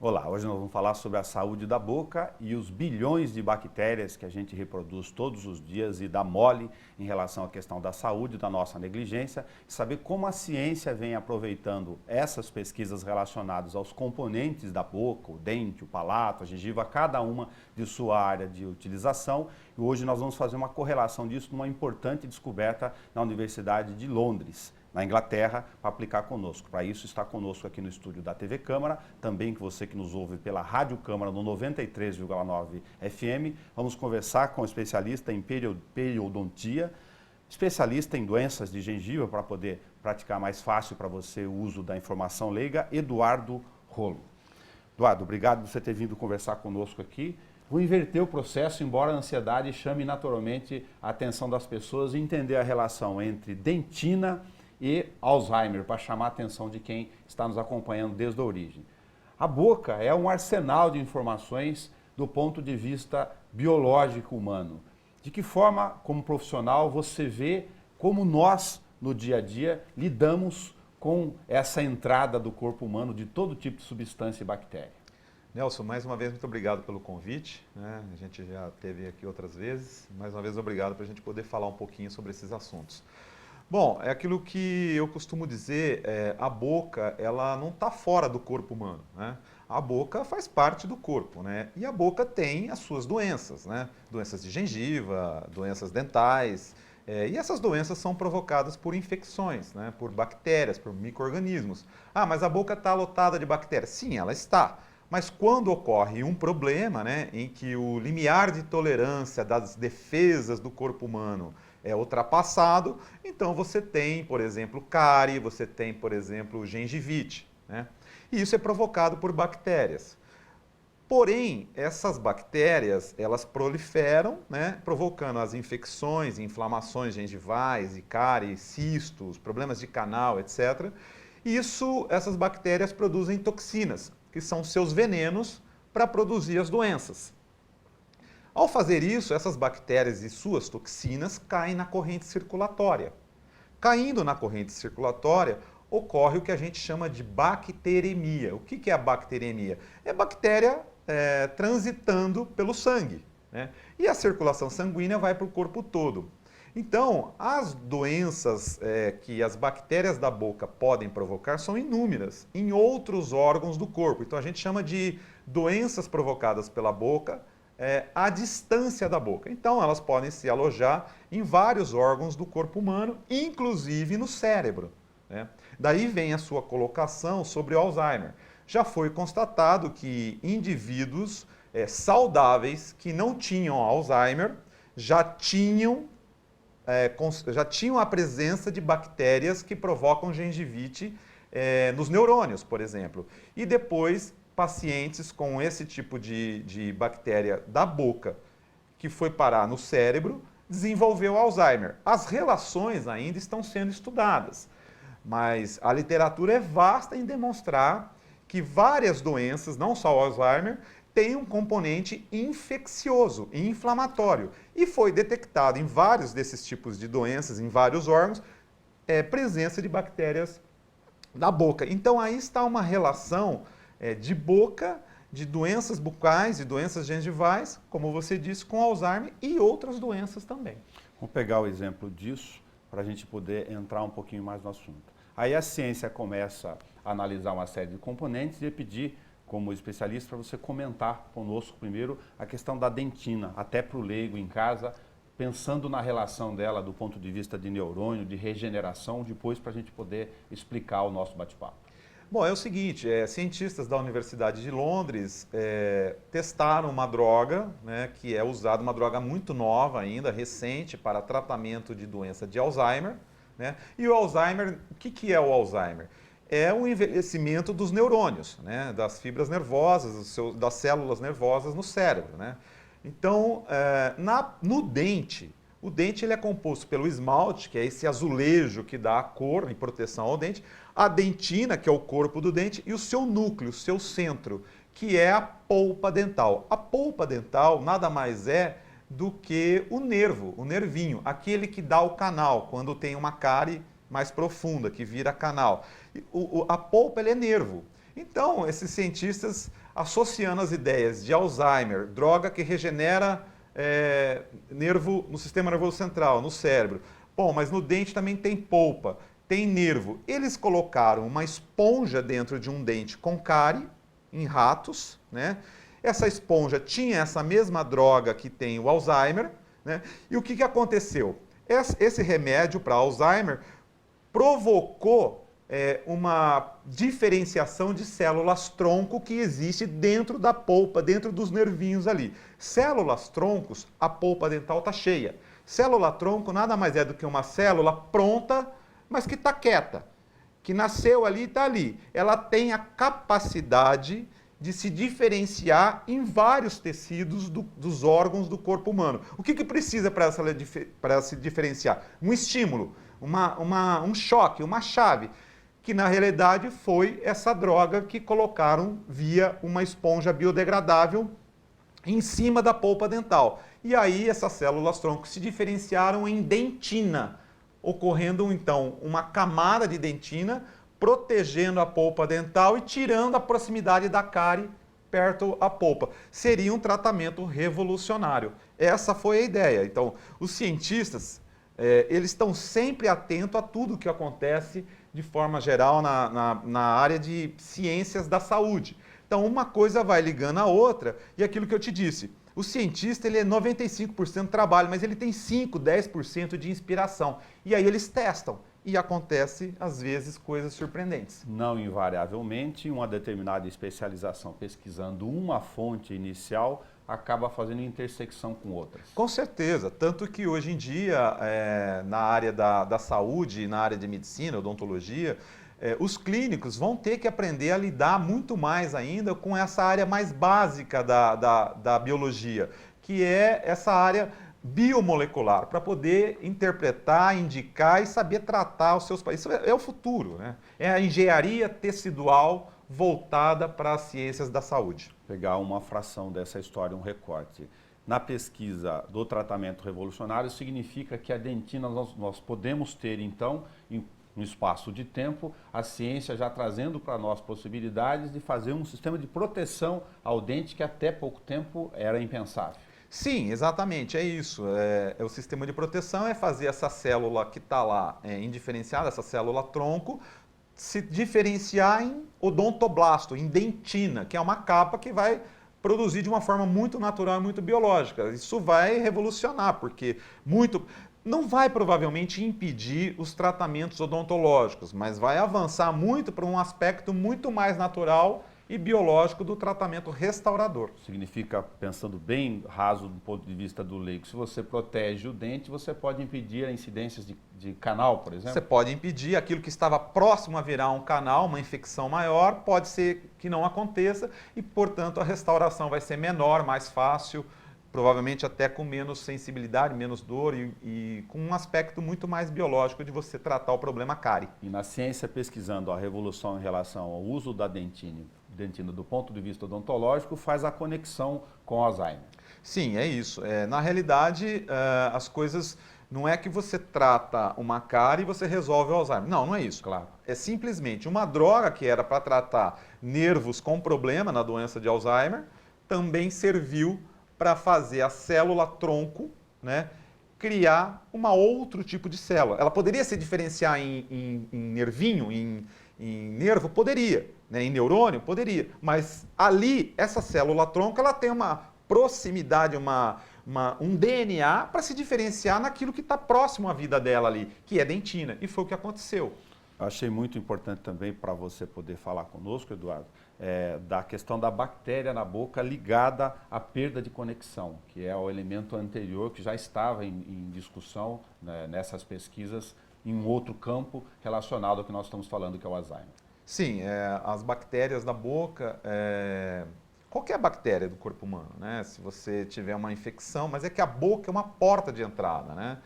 Olá, hoje nós vamos falar sobre a saúde da boca e os bilhões de bactérias que a gente reproduz todos os dias e dá mole em relação à questão da saúde, da nossa negligência, e saber como a ciência vem aproveitando essas pesquisas relacionadas aos componentes da boca, o dente, o palato, a gengiva, cada uma de sua área de utilização. E hoje nós vamos fazer uma correlação disso numa importante descoberta na Universidade de Londres, na Inglaterra, para aplicar conosco. Para isso está conosco aqui no estúdio da TV Câmara, também que você que nos ouve pela Rádio Câmara no 93,9 FM. Vamos conversar com o especialista em periodontia, especialista em doenças de gengiva, para poder praticar mais fácil para você o uso da informação leiga, Eduardo Rolo. Eduardo, obrigado por você ter vindo conversar conosco aqui. Vou inverter o processo, embora a ansiedade chame naturalmente a atenção das pessoas e entender a relação entre dentina e Alzheimer, para chamar a atenção de quem está nos acompanhando desde a origem. A boca é um arsenal de informações do ponto de vista biológico humano. De que forma, como profissional, você vê como nós, no dia a dia, lidamos com essa entrada do corpo humano de todo tipo de substância e bactéria? Nelson, mais uma vez, muito obrigado pelo convite, né? A gente já esteve aqui outras vezes. Mais uma vez, obrigado para a gente poder falar um pouquinho sobre esses assuntos. Bom, é aquilo que eu costumo dizer, a boca, ela não está fora do corpo humano, né? A boca faz parte do corpo, né? E a boca tem as suas doenças, né? Doenças de gengiva, doenças dentais, e essas doenças são provocadas por infecções, né? Por bactérias, por micro-organismos. Ah, mas a boca está lotada de bactérias. Sim, ela está. Mas quando ocorre um problema, né, em que o limiar de tolerância das defesas do corpo humano é ultrapassado, então você tem, por exemplo, cárie, você tem, por exemplo, gengivite, né? E isso é provocado por bactérias. Porém, essas bactérias, elas proliferam, né, provocando as infecções, inflamações gengivais, e cárie, cistos, problemas de canal, etc. Essas bactérias produzem toxinas, que são seus venenos para produzir as doenças. Ao fazer isso, essas bactérias e suas toxinas caem na corrente circulatória. Caindo na corrente circulatória, ocorre o que a gente chama de bacteremia. O que é a bacteremia? É bactéria transitando pelo sangue, né? E a circulação sanguínea vai para o corpo todo. Então, as doenças que as bactérias da boca podem provocar são inúmeras em outros órgãos do corpo. Então, a gente chama de doenças provocadas pela boca à distância da boca. Então, elas podem se alojar em vários órgãos do corpo humano, inclusive no cérebro, né? Daí vem a sua colocação sobre o Alzheimer. Já foi constatado que indivíduos saudáveis que não tinham Alzheimer já tinham a presença de bactérias que provocam gengivite nos neurônios, por exemplo. E depois, pacientes com esse tipo de bactéria da boca, que foi parar no cérebro, desenvolveu Alzheimer. As relações ainda estão sendo estudadas, mas a literatura é vasta em demonstrar que várias doenças, não só o Alzheimer, tem um componente infeccioso e inflamatório. E foi detectado em vários desses tipos de doenças, em vários órgãos, presença de bactérias da boca. Então aí está uma relação de boca, de doenças bucais, de doenças gengivais, como você disse, com Alzheimer e outras doenças também. Vamos pegar o exemplo disso para a gente poder entrar um pouquinho mais no assunto. Aí a ciência começa a analisar uma série de componentes e pedir, como especialista, para você comentar conosco primeiro a questão da dentina, até para o leigo em casa, pensando na relação dela do ponto de vista de neurônio, de regeneração, depois para a gente poder explicar o nosso bate-papo. Bom, é o seguinte, cientistas da Universidade de Londres testaram uma droga, né, que é usada, uma droga muito nova ainda, recente, para tratamento de doença de Alzheimer, né? E o Alzheimer, o que é o Alzheimer? É o envelhecimento dos neurônios, né, das fibras nervosas, das células nervosas no cérebro, né? Então, no dente, o dente ele é composto pelo esmalte, que é esse azulejo que dá a cor e proteção ao dente, a dentina, que é o corpo do dente, e o seu núcleo, o seu centro, que é a polpa dental. A polpa dental nada mais é do que o nervo, o nervinho, aquele que dá o canal, quando tem uma cárie mais profunda, que vira canal. A polpa ele é nervo. Então, esses cientistas associando as ideias de Alzheimer, droga que regenera nervo no sistema nervoso central, no cérebro. Bom, mas no dente também tem polpa, tem nervo. Eles colocaram uma esponja dentro de um dente com cárie, em ratos, né? Essa esponja tinha essa mesma droga que tem o Alzheimer, né? E o que aconteceu? Esse remédio para Alzheimer provocou uma diferenciação de células-tronco que existe dentro da polpa, dentro dos nervinhos ali. Células-troncos, a polpa dental está cheia. Célula-tronco nada mais é do que uma célula pronta, mas que está quieta, que nasceu ali e está ali. Ela tem a capacidade de se diferenciar em vários tecidos dos órgãos do corpo humano. O que precisa para ela se diferenciar? Um estímulo, um choque, uma chave, que na realidade foi essa droga que colocaram via uma esponja biodegradável em cima da polpa dental. E aí essas células-tronco se diferenciaram em dentina, ocorrendo então uma camada de dentina protegendo a polpa dental e tirando a proximidade da cárie perto à polpa. Seria um tratamento revolucionário. Essa foi a ideia. Então, os cientistas, eles estão sempre atentos a tudo o que acontece de forma geral na área de ciências da saúde. Então, uma coisa vai ligando a outra, e aquilo que eu te disse, o cientista ele é 95% trabalho, mas ele tem 5, 10% de inspiração. E aí eles testam. E acontece, às vezes, coisas surpreendentes. Não invariavelmente, uma determinada especialização pesquisando uma fonte inicial acaba fazendo intersecção com outras. Com certeza, tanto que hoje em dia, na área da saúde, na área de medicina, odontologia, os clínicos vão ter que aprender a lidar muito mais ainda com essa área mais básica da biologia, que é essa área biomolecular, para poder interpretar, indicar e saber tratar os seus pacientes. Isso é o futuro, né? É a engenharia tecidual voltada para as ciências da saúde. Pegar uma fração dessa história, um recorte. Na pesquisa do tratamento revolucionário, significa que a dentina nós podemos ter, então, em um espaço de tempo, a ciência já trazendo para nós possibilidades de fazer um sistema de proteção ao dente que até pouco tempo era impensável. Sim, exatamente, é isso. O sistema de proteção é fazer essa célula que está lá indiferenciada, essa célula-tronco, se diferenciar em odontoblasto, em dentina, que é uma capa que vai produzir de uma forma muito natural e muito biológica. Isso vai revolucionar, porque não vai provavelmente impedir os tratamentos odontológicos, mas vai avançar muito para um aspecto muito mais natural e biológico do tratamento restaurador. Significa, pensando bem raso do ponto de vista do leigo, se você protege o dente, você pode impedir a incidência de canal, por exemplo? Você pode impedir aquilo que estava próximo a virar um canal, uma infecção maior, pode ser que não aconteça e, portanto, a restauração vai ser menor, mais fácil, provavelmente até com menos sensibilidade, menos dor e com um aspecto muito mais biológico de você tratar o problema cárie. E na ciência, pesquisando a revolução em relação ao uso da dentina do ponto de vista odontológico, faz a conexão com o Alzheimer. Sim, é isso. Na realidade, as coisas não é que você trata uma cárie e você resolve o Alzheimer. Não, não é isso. Claro. É simplesmente uma droga que era para tratar nervos com problema na doença de Alzheimer, também serviu para fazer a célula-tronco, né, criar outro tipo de célula. Ela poderia se diferenciar em nervinho, em nervo? Poderia. Né? Em neurônio? Poderia. Mas ali, essa célula-tronco, ela tem uma proximidade, um DNA para se diferenciar naquilo que está próximo à vida dela ali, que é dentina. E foi o que aconteceu. Eu achei muito importante também para você poder falar conosco, Eduardo, da questão da bactéria na boca ligada à perda de conexão, que é o elemento anterior que já estava em discussão, né, nessas pesquisas em um outro campo relacionado ao que nós estamos falando, que é o Alzheimer. Sim, as bactérias da boca, qualquer bactéria do corpo humano, né? Se você tiver uma infecção, mas é que a boca é uma porta de entrada, né?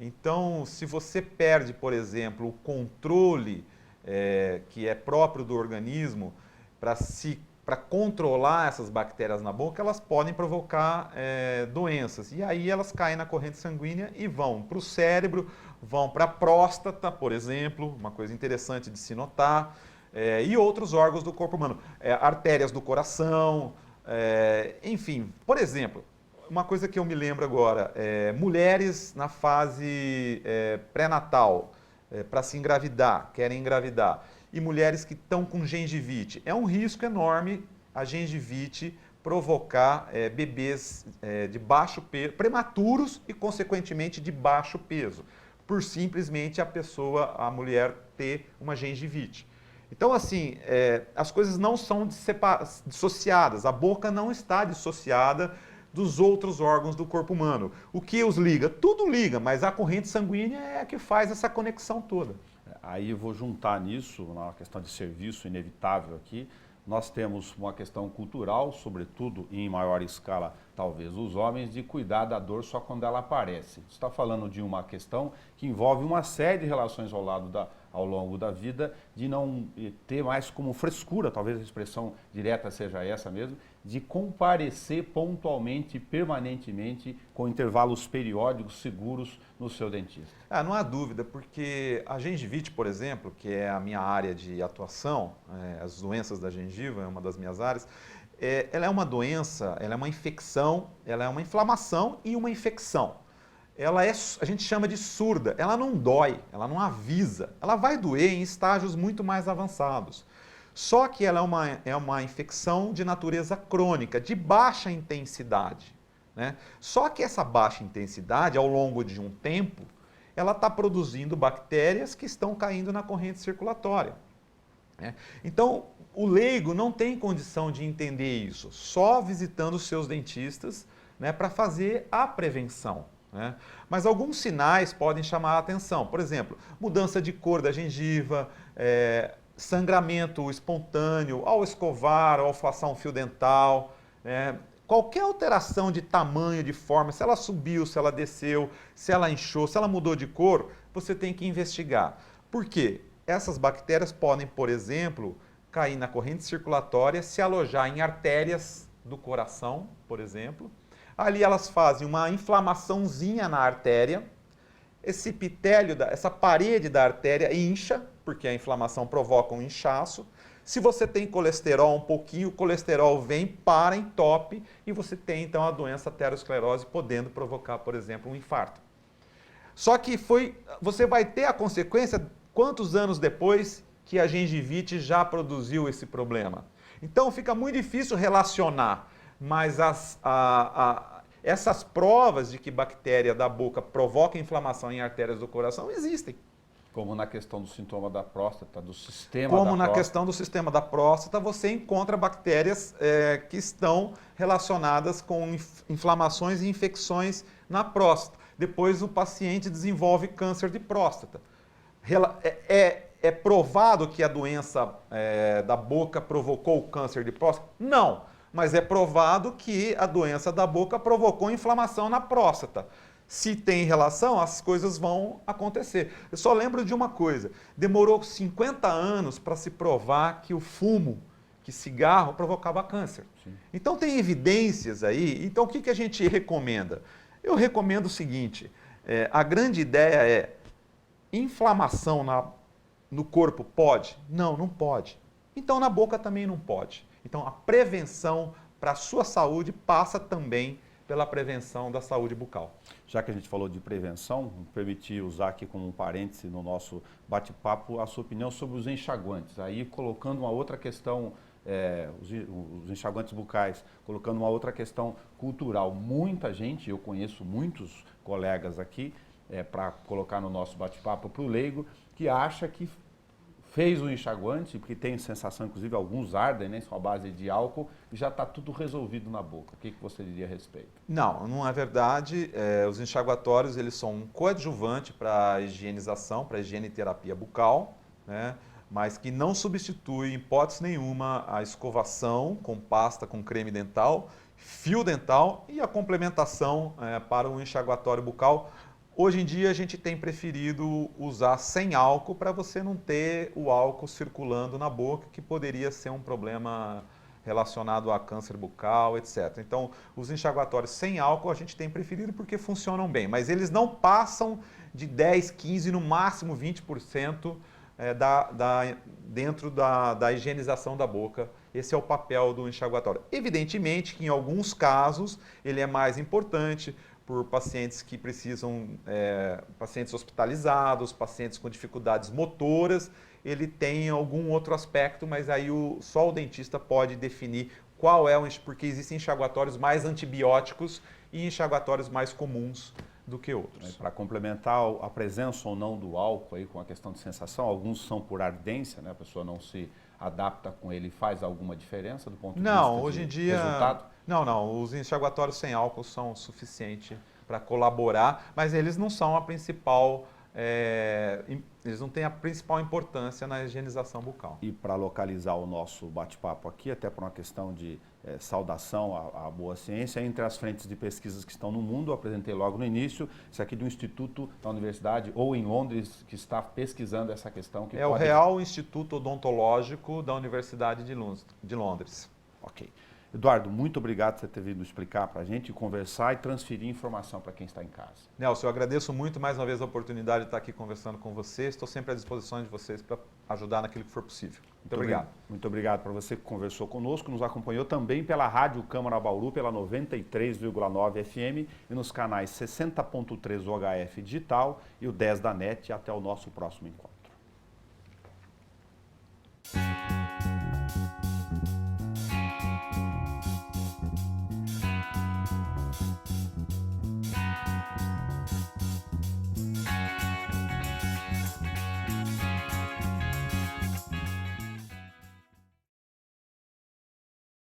Então, se você perde, por exemplo, o controle que é próprio do organismo para controlar essas bactérias na boca, elas podem provocar doenças. E aí elas caem na corrente sanguínea e vão para o cérebro, vão para a próstata, por exemplo, uma coisa interessante de se notar. e outros órgãos do corpo humano, artérias do coração, enfim. Por exemplo, uma coisa que eu me lembro agora, mulheres na fase pré-natal, para se engravidar, querem engravidar, e mulheres que estão com gengivite. É um risco enorme a gengivite provocar bebês de baixo peso, prematuros e, consequentemente, de baixo peso, por simplesmente a mulher ter uma gengivite. Então, assim, as coisas não são dissociadas, a boca não está dissociada dos outros órgãos do corpo humano. O que os liga? Tudo liga, mas a corrente sanguínea é a que faz essa conexão toda. Aí eu vou juntar nisso, na questão de serviço inevitável aqui, nós temos uma questão cultural, sobretudo e em maior escala, talvez, os homens, de cuidar da dor só quando ela aparece. Você está falando de uma questão que envolve uma série de relações ao longo da vida, de não ter mais como frescura, talvez a expressão direta seja essa mesmo, de comparecer pontualmente, permanentemente, com intervalos periódicos seguros no seu dentista. Não há dúvida, porque a gengivite, por exemplo, que é a minha área de atuação, as doenças da gengiva é uma das minhas áreas, ela é uma doença, ela é uma infecção, ela é uma inflamação e uma infecção. A gente chama de surda, ela não dói, ela não avisa, ela vai doer em estágios muito mais avançados. Só que ela é uma infecção de natureza crônica, de baixa intensidade, né? Só que essa baixa intensidade, ao longo de um tempo, ela está produzindo bactérias que estão caindo na corrente circulatória, né? Então, o leigo não tem condição de entender isso, só visitando os seus dentistas, né, para fazer a prevenção, né? Mas alguns sinais podem chamar a atenção. Por exemplo, mudança de cor da gengiva, sangramento espontâneo ao escovar, ao passar um fio dental, qualquer alteração de tamanho, de forma, se ela subiu, se ela desceu, se ela inchou, se ela mudou de cor, você tem que investigar. Por quê? Essas bactérias podem, por exemplo, cair na corrente circulatória, se alojar em artérias do coração, por exemplo. Ali elas fazem uma inflamaçãozinha na artéria, esse epitélio, essa parede da artéria incha, porque a inflamação provoca um inchaço. Se você tem colesterol um pouquinho, o colesterol vem, para, entope, e você tem então a doença aterosclerose, podendo provocar, por exemplo, um infarto. Só que você vai ter a consequência quantos anos depois que a gengivite já produziu esse problema. Então fica muito difícil relacionar, mas essas provas de que bactéria da boca provoca inflamação em artérias do coração existem. Como na questão do sintoma da próstata, do sistema Como da na próstata. questão do sistema da próstata, você encontra bactérias que estão relacionadas com inflamações e infecções na próstata. Depois o paciente desenvolve câncer de próstata. É provado que a doença da boca provocou o câncer de próstata? Não, mas é provado que a doença da boca provocou inflamação na próstata. Se tem relação, as coisas vão acontecer. Eu só lembro de uma coisa, demorou 50 anos para se provar que o fumo, que cigarro, provocava câncer. Sim. Então tem evidências aí, então o que a gente recomenda? Eu recomendo o seguinte, a grande ideia é, inflamação no corpo pode? Não, não pode. Então na boca também não pode. Então a prevenção para a sua saúde passa também pela prevenção da saúde bucal. Já que a gente falou de prevenção, me permitir usar aqui como um parêntese no nosso bate-papo a sua opinião sobre os enxaguantes. Aí colocando uma outra questão, os enxaguantes bucais, colocando uma outra questão cultural. Muita gente, eu conheço muitos colegas aqui, para colocar no nosso bate-papo para o leigo, que acha que fez o enxaguante, porque tem sensação, inclusive alguns ardem, né, à base de álcool, e já está tudo resolvido na boca. O que você diria a respeito? Não, não é verdade. Os enxaguatórios eles são um coadjuvante para a higienização, para a higiene e terapia bucal, né, mas que não substitui, em hipótese nenhuma, a escovação com pasta, com creme dental, fio dental e a complementação para o enxaguatório bucal. Hoje em dia a gente tem preferido usar sem álcool para você não ter o álcool circulando na boca, que poderia ser um problema relacionado a câncer bucal, etc. Então, os enxaguatórios sem álcool a gente tem preferido porque funcionam bem, mas eles não passam de 10, 15, no máximo 20% dentro da higienização da boca. Esse é o papel do enxaguatório. Evidentemente que em alguns casos ele é mais importante por pacientes que precisam, pacientes hospitalizados, pacientes com dificuldades motoras, ele tem algum outro aspecto, mas aí só o dentista pode definir qual é porque existem enxaguatórios mais antibióticos e enxaguatórios mais comuns do que outros. Para complementar a presença ou não do álcool aí com a questão de sensação, alguns são por ardência, né? A pessoa não se adapta com ele, faz alguma diferença do ponto de vista hoje de em dia, resultado? Não, os enxaguatórios sem álcool são suficientes para colaborar, mas eles não são a principal, eles não têm a principal importância na higienização bucal. E para localizar o nosso bate-papo aqui, até por uma questão de saudação à boa ciência, entre as frentes de pesquisas que estão no mundo, eu apresentei logo no início, isso aqui do Instituto da Universidade, ou em Londres, que está pesquisando essa questão. O Real Instituto Odontológico da Universidade de Londres. Ok. Eduardo, muito obrigado por você ter vindo explicar para a gente, conversar e transferir informação para quem está em casa. Nelson, eu agradeço muito mais uma vez a oportunidade de estar aqui conversando com vocês. Estou sempre à disposição de vocês para ajudar naquilo que for possível. Muito obrigado. Muito obrigado para você que conversou conosco, nos acompanhou também pela Rádio Câmara Bauru, pela 93,9 FM e nos canais 60.3 UHF Digital e o 10 da NET. Até o nosso próximo encontro.